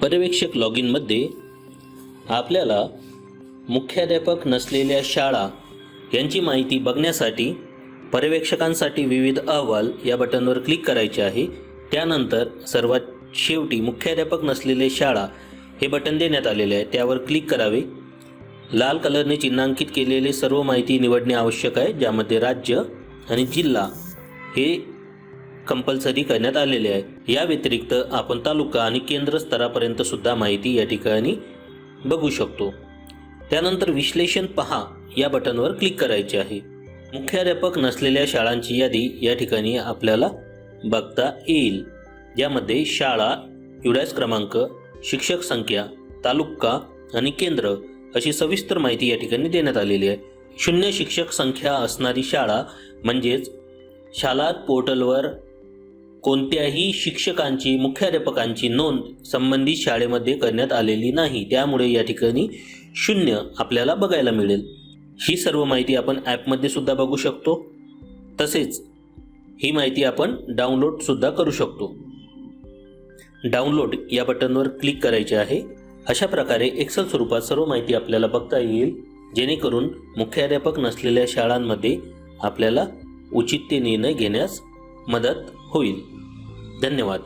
पर्यवेक्षक लॉगिन मध्ये आपल्याला मुख्याध्यापक नसलेल्या शाळा यांची माहिती बघण्यासाठी पर्यवेक्षकांसाठी विविध अहवाल या बटनवर क्लिक करायचे आहे। त्यानंतर सर्वात शेवटी मुख्याध्यापक नसलेले शाळा हे बटन देण्यात आलेले आहे, त्यावर क्लिक करावे। लाल कलरने चिन्हांकित केलेले सर्व माहिती निवडणे आवश्यक आहे, ज्यामध्ये राज्य आणि जिल्हा हे कंपल्सरी करण्यात आलेले आहे। या व्यतिरिक्त आपण तालुका आणि केंद्र स्तरापर्यंत सुद्धा माहिती या ठिकाणी बघू शकतो। त्यानंतर विश्लेषण पहा या बटनवर क्लिक करायचे आहे। मुख्याध्यापक नसलेल्या शाळांची यादी या ठिकाणी आपल्याला बघता येईल, ज्यामध्ये शाळा, युडायस क्रमांक, शिक्षक संख्या, तालुका आणि केंद्र अशी सविस्तर माहिती या ठिकाणी देण्यात आलेली आहे। शून्य शिक्षक संख्या असणारी शाळा म्हणजेच शाळा पोर्टलवर कोणत्याही शिक्षकांची, मुख्याध्यापकांची नोंद संबंधित शाळेमध्ये करण्यात आलेली नाही, त्यामुळे या ठिकाणी 0 आपल्याला बघायला मिळेल। ही सर्व माहिती आपण ॲपमध्ये सुद्धा बघू शकतो, तसेच ही माहिती आपण डाउनलोड सुद्धा करू शकतो। डाउनलोड या बटनवर क्लिक करायचे आहे। अशा प्रकारे एक्सेल स्वरूपात सर्व माहिती आपल्याला बघता येईल, जेणेकरून मुख्याध्यापक नसलेल्या शाळांमध्ये आपल्याला उचित ते निर्णय घेण्यास मदत होईल। धन्यवाद।